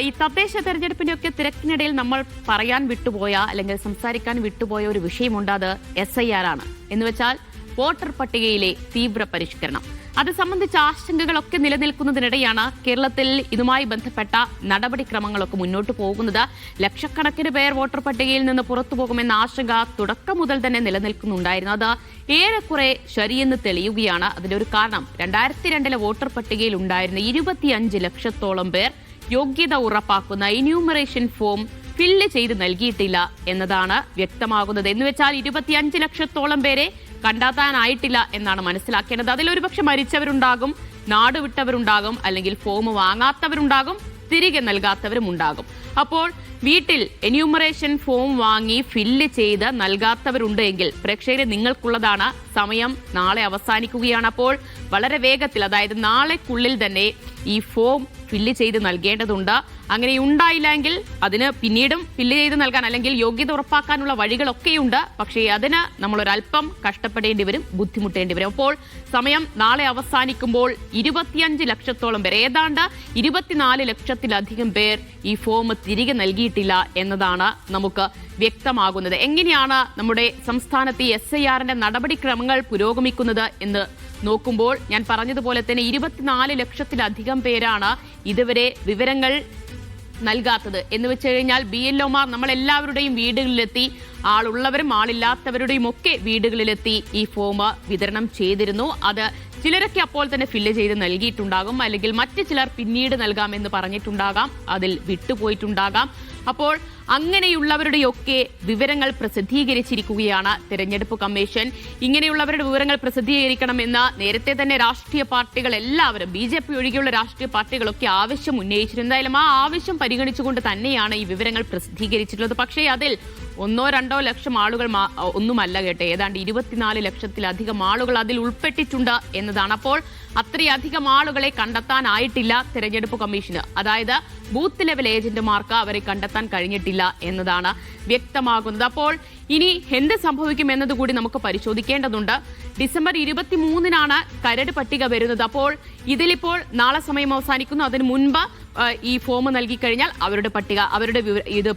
ഈ തദ്ദേശ തെരഞ്ഞെടുപ്പിന്റെയൊക്കെ തിരക്കിനിടയിൽ നമ്മൾ പറയാൻ വിട്ടുപോയ അല്ലെങ്കിൽ സംസാരിക്കാൻ വിട്ടുപോയ ഒരു വിഷയമുണ്ട്. അത് SIR ആണ്. എന്നുവെച്ചാൽ വോട്ടർ പട്ടികയിലെ തീവ്ര പരിഷ്കരണം. അത് സംബന്ധിച്ച ആശങ്കകളൊക്കെ നിലനിൽക്കുന്നതിനിടെയാണ് കേരളത്തിൽ ഇതുമായി ബന്ധപ്പെട്ട നടപടിക്രമങ്ങളൊക്കെ മുന്നോട്ട് പോകുന്നത്. ലക്ഷക്കണക്കിന് പേർ വോട്ടർ പട്ടികയിൽ നിന്ന് പുറത്തു പോകുമെന്ന ആശങ്ക തുടക്കം മുതൽ തന്നെ നിലനിൽക്കുന്നുണ്ടായിരുന്നു. അത് ഏറെക്കുറെ ശരിയെന്ന് തെളിയുകയാണ്. അതിന്റെ ഒരു കാരണം 2002 വോട്ടർ പട്ടികയിൽ ഉണ്ടായിരുന്ന 25 ലക്ഷത്തോളം പേർ യോഗ്യത ഉറപ്പാക്കുന്ന എന്യൂമറേഷൻ ഫോം ഫില്ല് ചെയ്ത് നൽകിയിട്ടില്ല എന്നതാണ് വ്യക്തമാകുന്നത്. എന്നുവെച്ചാൽ 25 ലക്ഷത്തോളം പേരെ കണ്ടെത്താനായിട്ടില്ല എന്നാണ് മനസ്സിലാക്കേണ്ടത്. അതിലൊരുപക്ഷെ മരിച്ചവരുണ്ടാകും, നാടുവിട്ടവരുണ്ടാകും, അല്ലെങ്കിൽ ഫോം വാങ്ങാത്തവരുണ്ടാകും, തിരികെ നൽകാത്തവരും ഉണ്ടാകും. അപ്പോൾ വീട്ടിൽ എന്യൂമറേഷൻ ഫോം വാങ്ങി ഫില്ല് ചെയ്ത് നൽകാത്തവരുണ്ട് എങ്കിൽ പ്രേക്ഷകരെ നിങ്ങൾക്കുള്ളതാണ്. സമയം നാളെ അവസാനിക്കുകയാണ്. അപ്പോൾ വളരെ വേഗത്തിൽ, അതായത് നാളെക്കുള്ളിൽ തന്നെ ഈ ഫോം ഫില്ല് ചെയ്ത് നൽകേണ്ടതുണ്ട്. അങ്ങനെ ഉണ്ടായില്ലെങ്കിൽ അതിന് പിന്നീടും ഫില്ല് ചെയ്ത് നൽകാൻ അല്ലെങ്കിൽ യോഗ്യത ഉറപ്പാക്കാനുള്ള വഴികളൊക്കെയുണ്ട്. പക്ഷേ അതിന് നമ്മളൊരല്പം കഷ്ടപ്പെടേണ്ടി വരും, ബുദ്ധിമുട്ടേണ്ടി വരും. അപ്പോൾ സമയം നാളെ അവസാനിക്കുമ്പോൾ 25 ലക്ഷത്തോളം പേർ, ഏതാണ്ട് 24 ലക്ഷത്തിലധികം പേർ ഈ ഫോം തിരികെ നൽകിയിട്ടില്ല എന്നതാണ് നമുക്ക് വ്യക്തമാകുന്നത്. എങ്ങനെയാണ് നമ്മുടെ സംസ്ഥാനത്ത് SIRന്റെ നടപടിക്രമങ്ങൾ പുരോഗമിക്കുന്നത് എന്ന് നോക്കുമ്പോൾ ഞാൻ പറഞ്ഞതുപോലെ തന്നെ 24 ലക്ഷത്തിലധികം പേരാണ് ഇതുവരെ വിവരങ്ങൾ നൽകാത്തത്. എന്ന് വെച്ച് കഴിഞ്ഞാൽ BLOമാർ നമ്മളെല്ലാവരുടെയും വീടുകളിലെത്തി, ആളുള്ളവരും ആളില്ലാത്തവരുടെയും ഒക്കെ വീടുകളിലെത്തി ഈ ഫോം വിതരണം ചെയ്തിരുന്നു. അത് ചിലരൊക്കെ അപ്പോൾ തന്നെ ഫില്ല് ചെയ്ത് നൽകിയിട്ടുണ്ടാകും, അല്ലെങ്കിൽ മറ്റു ചിലർ പിന്നീട് നൽകാമെന്ന് പറഞ്ഞിട്ടുണ്ടാകാം, അതിൽ വിട്ടുപോയിട്ടുണ്ടാകാം. അപ്പോൾ അങ്ങനെയുള്ളവരുടെയൊക്കെ വിവരങ്ങൾ പ്രസിദ്ധീകരിച്ചിരിക്കുകയാണ് തെരഞ്ഞെടുപ്പ് കമ്മീഷൻ. ഇങ്ങനെയുള്ളവരുടെ വിവരങ്ങൾ പ്രസിദ്ധീകരിക്കണമെന്ന് നേരത്തെ തന്നെ രാഷ്ട്രീയ പാർട്ടികൾ എല്ലാവരും, BJP ഒഴികെയുള്ള രാഷ്ട്രീയ പാർട്ടികളൊക്കെ ആവശ്യം ഉന്നയിച്ചിരുന്നു. എന്തായാലും ആ ആവശ്യം പരിഗണിച്ചുകൊണ്ട് തന്നെയാണ് ഈ വിവരങ്ങൾ പ്രസിദ്ധീകരിച്ചിട്ടുള്ളത്. പക്ഷേ അതിൽ 1-2 ലക്ഷം ആളുകൾ ഒന്നുമല്ല കേട്ടെ, ഏതാണ്ട് 24 ലക്ഷത്തിലധികം ആളുകൾ അതിൽ ഉൾപ്പെട്ടിട്ടുണ്ട് എന്നതാണ്. അപ്പോൾ അത്രയധികം ആളുകളെ കണ്ടെത്താനായിട്ടില്ല തെരഞ്ഞെടുപ്പ് കമ്മീഷന്. അതായത് ബൂത്ത് ലെവൽ ഏജന്റുമാർക്ക് അവരെ കണ്ടെത്താൻ കഴിഞ്ഞിട്ടില്ല എന്നതാണ് വ്യക്തമാകുന്നത്. അപ്പോൾ ഇനി എന്ത് സംഭവിക്കും എന്നതുകൂടി നമുക്ക് പരിശോധിക്കേണ്ടതുണ്ട്. ഡിസംബർ 23-നാണ് കരട് പട്ടിക വരുന്നത്. അപ്പോൾ ഇതിലിപ്പോൾ നാളെ സമയം അവസാനിക്കുന്നു. അതിന് മുൻപ് ഈ ഫോം നൽകിക്കഴിഞ്ഞാൽ അവരുടെ പട്ടിക, അവരുടെ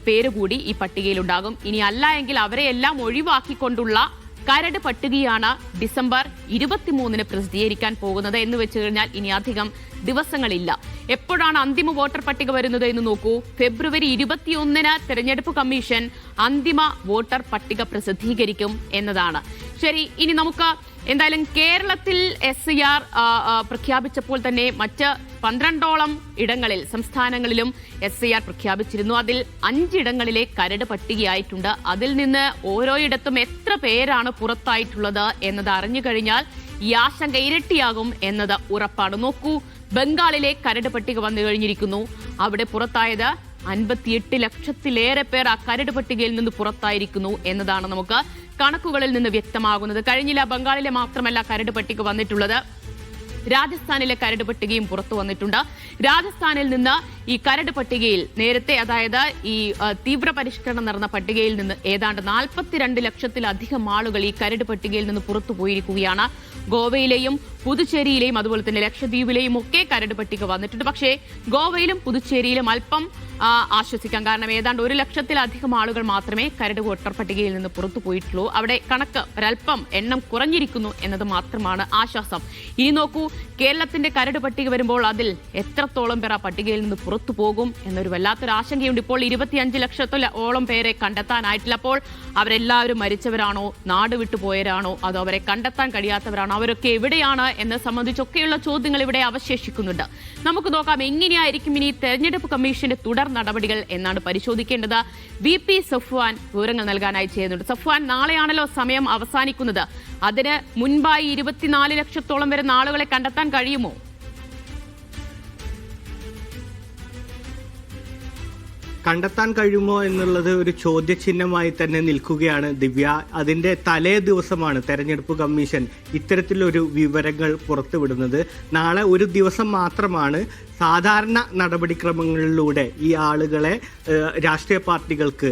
പേര് കൂടി ഈ പട്ടികയിലുണ്ടാകും. ഇനി അല്ല എങ്കിൽ അവരെ എല്ലാം ഒഴിവാക്കിക്കൊണ്ടുള്ള കരട് പട്ടികയാണ് ഡിസംബർ 23-ന് പ്രസിദ്ധീകരിക്കാൻ പോകുന്നത്. എന്ന് വെച്ച് കഴിഞ്ഞാൽ ഇനി അധികം ദിവസങ്ങളില്ല. എപ്പോഴാണ് അന്തിമ വോട്ടർ പട്ടിക വരുന്നത് എന്ന് നോക്കൂ. ഫെബ്രുവരി 21-ന് തെരഞ്ഞെടുപ്പ് കമ്മീഷൻ അന്തിമ വോട്ടർ പട്ടിക പ്രസിദ്ധീകരിക്കും എന്നതാണ്. ശരി, ഇനി നമുക്ക് എന്തായാലും കേരളത്തിൽ SIR പ്രഖ്യാപിച്ചപ്പോൾ തന്നെ മറ്റ് 12ഓളം ഇടങ്ങളിൽ, സംസ്ഥാനങ്ങളിലും SIR പ്രഖ്യാപിച്ചിരുന്നു. അതിൽ 5 ഇടങ്ങളിലെ കരട് പട്ടികയായിട്ടുണ്ട്. അതിൽ നിന്ന് ഓരോയിടത്തും എത്ര പേരാണ് പുറത്തായിട്ടുള്ളത് എന്നത് അറിഞ്ഞു കഴിഞ്ഞാൽ ഈ ആശങ്ക ഇരട്ടിയാകും എന്നത് ഉറപ്പാണ്. നോക്കൂ, ബംഗാളിലെ കരട് പട്ടിക വന്നു കഴിഞ്ഞിരിക്കുന്നു. അവിടെ പുറത്തായത് 58 ലക്ഷത്തിലേറെ പേർ ആ കരട് പട്ടികയിൽ നിന്ന് പുറത്തായിരിക്കുന്നു എന്നതാണ് നമുക്ക് കണക്കുകളിൽ നിന്ന് വ്യക്തമാകുന്നത്. കഴിഞ്ഞില്ല ബംഗാളിലെ മാത്രമല്ല കരട് പട്ടിക വന്നിട്ടുള്ളത്, രാജസ്ഥാനിലെ കരട് പട്ടികയും പുറത്തു വന്നിട്ടുണ്ട്. രാജസ്ഥാനിൽ നിന്ന് ഈ കരട് പട്ടികയിൽ നേരത്തെ, അതായത് ഈ തീവ്ര പരിഷ്കരണം നടന്ന പട്ടികയിൽ നിന്ന് ഏതാണ്ട് 42 ലക്ഷത്തിലധികം ആളുകൾ ഈ കരട് പട്ടികയിൽ നിന്ന് പുറത്തു പോയിരിക്കുകയാണ്. ഗോവയിലെയും പുതുച്ചേരിയിലെയും അതുപോലെ തന്നെ ലക്ഷദ്വീപിലെയും ഒക്കെ കരട് പട്ടിക വന്നിട്ടുണ്ട്. പക്ഷേ ഗോവയിലും പുതുച്ചേരിയിലും അല്പം ആശ്വസിക്കാം. കാരണം ഏതാണ്ട് 1 ലക്ഷത്തിലധികം ആളുകൾ മാത്രമേ കരട് വോട്ടർ പട്ടികയിൽ നിന്ന് പുറത്തു പോയിട്ടുള്ളൂ. അവിടെ കണക്ക് ഒരല്പം എണ്ണം കുറഞ്ഞിരിക്കുന്നു എന്നത് മാത്രമാണ് ആശ്വാസം. ഇനി നോക്കൂ, കേരളത്തിന്റെ കരട് പട്ടിക വരുമ്പോൾ അതിൽ എത്രത്തോളം പേർ ആ പട്ടികയിൽ നിന്ന് പുറത്തു പോകും എന്നൊരു വല്ലാത്തൊരു ആശങ്കയുണ്ട്. ഇപ്പോൾ 25 ലക്ഷത്തോളം പേരെ കണ്ടെത്താനായിട്ടില്ല. അപ്പോൾ അവരെല്ലാവരും മരിച്ചവരാണോ, നാട് വിട്ടുപോയവരാണോ, അതോ അവരെ കണ്ടെത്താൻ കഴിയാത്തവരാണോ, അവരൊക്കെ എവിടെയാണ് എന്നെ സംബന്ധിച്ചൊക്കെയുള്ള ചോദ്യങ്ങൾ ഇവിടെ അവശേഷിക്കുന്നുണ്ട്. നമുക്ക് നോക്കാം എങ്ങനെയായിരിക്കും ഇനി തെരഞ്ഞെടുപ്പ് കമ്മീഷന്റെ തുടർ നടപടികൾ എന്നാണ് പരിശോധിക്കേണ്ടത്. VP സഫ്വാൻ വിവരങ്ങൾ നൽകാനായി ചെയ്യുന്നുണ്ട്. സഫ്വാൻ, നാളെയാണല്ലോ സമയം അവസാനിക്കുന്നത്. അതിന് മുൻപായി 24 ലക്ഷത്തോളം വരുന്ന ആളുകളെ കണ്ടെത്താൻ കഴിയുമോ? കണ്ടെത്താൻ കഴിയുമോ എന്നുള്ളത് ഒരു ചോദ്യചിഹ്നമായി തന്നെ നിൽക്കുകയാണ് ദിവ്യ. അതിന്റെ തലേ ദിവസമാണ് തെരഞ്ഞെടുപ്പ് കമ്മീഷൻ ഇത്തരത്തിലൊരു വിവരങ്ങൾ പുറത്തുവിടുന്നത്. നാളെ ഒരു ദിവസം മാത്രമാണ് സാധാരണ നടപടിക്രമങ്ങളിലൂടെ ഈ ആളുകളെ രാഷ്ട്രീയ പാർട്ടികൾക്ക്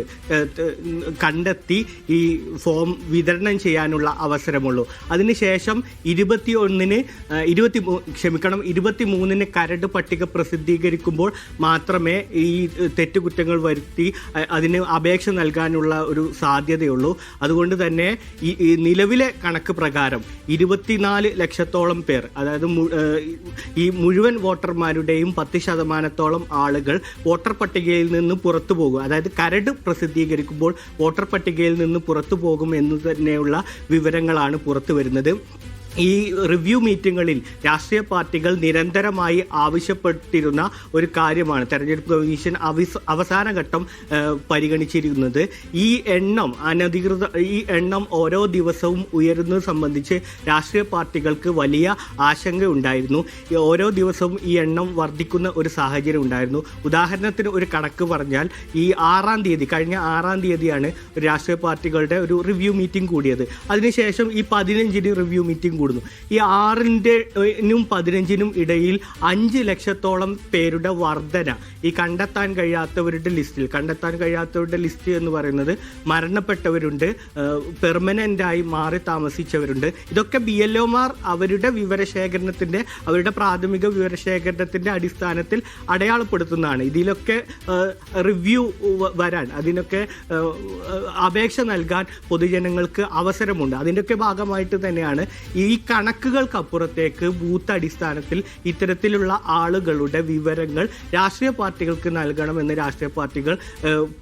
കണ്ടെത്തി ഈ ഫോം വിതരണം ചെയ്യാനുള്ള അവസരമുള്ളൂ. അതിനുശേഷം 23-ന് കരട് പട്ടിക പ്രസിദ്ധീകരിക്കുമ്പോൾ മാത്രമേ ഈ തെറ്റുകുറ്റങ്ങൾ വരുത്തി അതിന് അപേക്ഷ നൽകാനുള്ള ഒരു സാധ്യതയുള്ളൂ. അതുകൊണ്ട് തന്നെ ഈ നിലവിലെ കണക്ക് പ്രകാരം 24 ലക്ഷത്തോളം പേർ, അതായത് ഈ മുഴുവൻ വോട്ടർമാരുടെയും 10% ആളുകൾ വോട്ടർ പട്ടികയിൽ നിന്ന് പുറത്തു പോകും. അതായത് കരട് പ്രസിദ്ധീകരിക്കുമ്പോൾ വോട്ടർ പട്ടികയിൽ നിന്ന് പുറത്തു പോകും എന്ന് തന്നെയുള്ള വിവരങ്ങളാണ് പുറത്തു വരുന്നത്. ഈ റിവ്യൂ മീറ്റിങ്ങുകളിൽ രാഷ്ട്രീയ പാർട്ടികൾ നിരന്തരമായി ആവശ്യപ്പെട്ടിരുന്ന ഒരു കാര്യമാണ് തെരഞ്ഞെടുപ്പ് കമ്മീഷൻ അവസാന ഘട്ടം പരിഗണിച്ചിരുന്നത്. ഈ എണ്ണം ഓരോ ദിവസവും ഉയരുന്നത് സംബന്ധിച്ച് രാഷ്ട്രീയ പാർട്ടികൾക്ക് വലിയ ആശങ്ക ഉണ്ടായിരുന്നു. ഓരോ ദിവസവും ഈ എണ്ണം വർദ്ധിക്കുന്ന ഒരു സാഹചര്യം ഉണ്ടായിരുന്നു. ഉദാഹരണത്തിന് ഒരു കണക്ക് പറഞ്ഞാൽ, ഈ കഴിഞ്ഞ 6-ാം തീയതിയാണ് രാഷ്ട്രീയ പാർട്ടികളുടെ ഒരു റിവ്യൂ മീറ്റിംഗ് കൂടിയത്. അതിനുശേഷം ഈ 15-ന് റിവ്യൂ മീറ്റിംഗ് കൂടുന്നു. ഈ 6-നും 15-നും ഇടയിൽ 5 ലക്ഷത്തോളം പേരുടെ വർധന ഈ കണ്ടെത്താൻ കഴിയാത്തവരുടെ ലിസ്റ്റ് എന്ന് പറയുന്നത് മരണപ്പെട്ടവരുണ്ട്, പെർമനൻ്റായി മാറി താമസിച്ചവരുണ്ട്. ഇതൊക്കെ BLOമാർ അവരുടെ പ്രാഥമിക വിവരശേഖരണത്തിൻ്റെ അടിസ്ഥാനത്തിൽ അടയാളപ്പെടുത്തുന്നതാണ്. ഇതിലൊക്കെ റിവ്യൂ വരാൻ, അതിനൊക്കെ അപേക്ഷ നൽകാൻ പൊതുജനങ്ങൾക്ക് അവസരമുണ്ട്. അതിൻ്റെയൊക്കെ ഭാഗമായിട്ട് തന്നെയാണ് ഈ കണക്കുകൾക്കപ്പുറത്തേക്ക് ബൂത്ത് അടിസ്ഥാനത്തിൽ ഇത്തരത്തിലുള്ള ആളുകളുടെ വിവരങ്ങൾ രാഷ്ട്രീയ പാർട്ടികൾക്ക് നൽകണമെന്ന് രാഷ്ട്രീയ പാർട്ടികൾ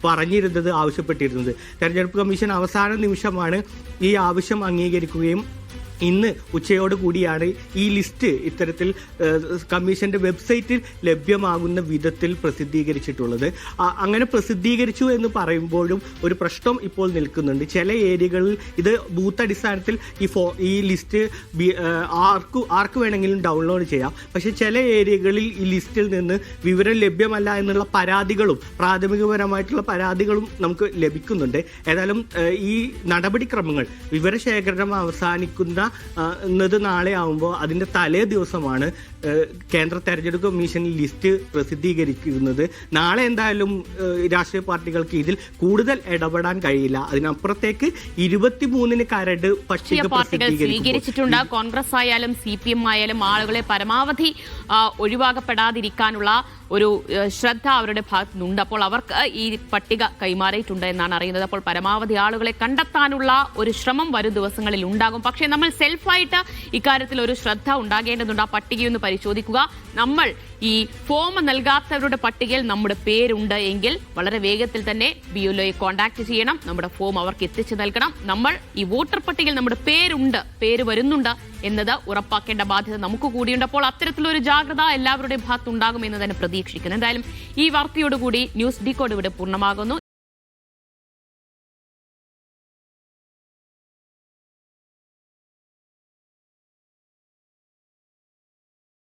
പറഞ്ഞിരുന്നത്, ആവശ്യപ്പെട്ടിരുന്നത്. തെരഞ്ഞെടുപ്പ് കമ്മീഷൻ അവസാന നിമിഷമാണ് ഈ ആവശ്യം അംഗീകരിക്കുകയും ഇന്ന് ഉച്ചയോടുകൂടിയാണ് ഈ ലിസ്റ്റ് ഇത്തരത്തിൽ കമ്മീഷന്റെ വെബ്സൈറ്റിൽ ലഭ്യമാകുന്ന വിധത്തിൽ പ്രസിദ്ധീകരിച്ചിട്ടുള്ളത്. അങ്ങനെ പ്രസിദ്ധീകരിച്ചു എന്ന് പറയുമ്പോഴും ഒരു പ്രശ്നം ഇപ്പോൾ നിൽക്കുന്നുണ്ട്. ചില ഏരിയകളിൽ ഇത് ബൂത്ത് അടിസ്ഥാനത്തിൽ ഈ ലിസ്റ്റ് ആർക്ക് വേണമെങ്കിലും ഡൗൺലോഡ് ചെയ്യാം. പക്ഷേ ചില ഏരിയകളിൽ ഈ ലിസ്റ്റിൽ നിന്ന് വിവരം ലഭ്യമല്ല എന്നുള്ള പ്രാഥമികപരമായിട്ടുള്ള പരാതികളും നമുക്ക് ലഭിക്കുന്നുണ്ട്. ഏതായാലും ഈ നടപടിക്രമങ്ങൾ, വിവരശേഖരണം അവസാനിക്കുന്ന നാളെ ആവുമ്പോൾ അതിൻ്റെ തലേ ദിവസമാണ് കേന്ദ്ര തെരഞ്ഞെടുപ്പ് കമ്മീഷൻ ലിസ്റ്റ് പ്രസിദ്ധീകരിക്കുന്നത്. നാളെ എന്തായാലും രാഷ്ട്രീയ പാർട്ടികൾക്ക് ഇതിൽ കൂടുതൽ ഇടപെടാൻ കഴിയില്ല. അതിനപ്പുറത്തേക്ക് 23-ന് കരട് പട്ടിക സ്വീകരിച്ചിട്ടുണ്ട്. കോൺഗ്രസ് ആയാലും CPM ആയാലും ആളുകളെ പരമാവധി ഒഴിവാക്കപ്പെടാതിരിക്കാനുള്ള ഒരു ശ്രദ്ധ അവരുടെ ഭാഗത്തുനിന്നുണ്ട്. അപ്പോൾ അവർക്ക് ഈ പട്ടിക കൈമാറിയിട്ടുണ്ട് എന്നാണ് അറിയുന്നത്. അപ്പോൾ പരമാവധി ആളുകളെ കണ്ടെത്താനുള്ള ഒരു ശ്രമം വരും ദിവസങ്ങളിൽ ഉണ്ടാകും. പക്ഷേ നമ്മൾ സെൽഫായിട്ട് ഇക്കാര്യത്തിൽ ഒരു ശ്രദ്ധ ഉണ്ടാകേണ്ടതുണ്ട്. ആ പട്ടികയൊന്ന് പരിശോധിക്കുക. നമ്മൾ ഈ ഫോം നൽകാത്തവരുടെ പട്ടികയിൽ നമ്മുടെ പേരുണ്ട് എങ്കിൽ വളരെ വേഗത്തിൽ തന്നെ BLOയെ കോൺടാക്ട് ചെയ്യണം. നമ്മുടെ ഫോം അവർക്ക് എത്തിച്ചു നൽകണം. നമ്മൾ ഈ വോട്ടർ പട്ടികയിൽ നമ്മുടെ പേര് വരുന്നുണ്ട് എന്നത് ഉറപ്പാക്കേണ്ട ബാധ്യത നമുക്ക് കൂടിയുണ്ട്. അപ്പോൾ അത്തരത്തിലൊരു ജാഗ്രത എല്ലാവരുടെയും ഭാഗത്തുണ്ടാകുമെന്ന് തന്നെ പ്രതീക്ഷിക്കുന്നു. എന്തായാലും ഈ വാർത്തയോടുകൂടി ന്യൂസ് ഡീകോഡ് ഇവിടെ പൂർണ്ണമാകുന്നു.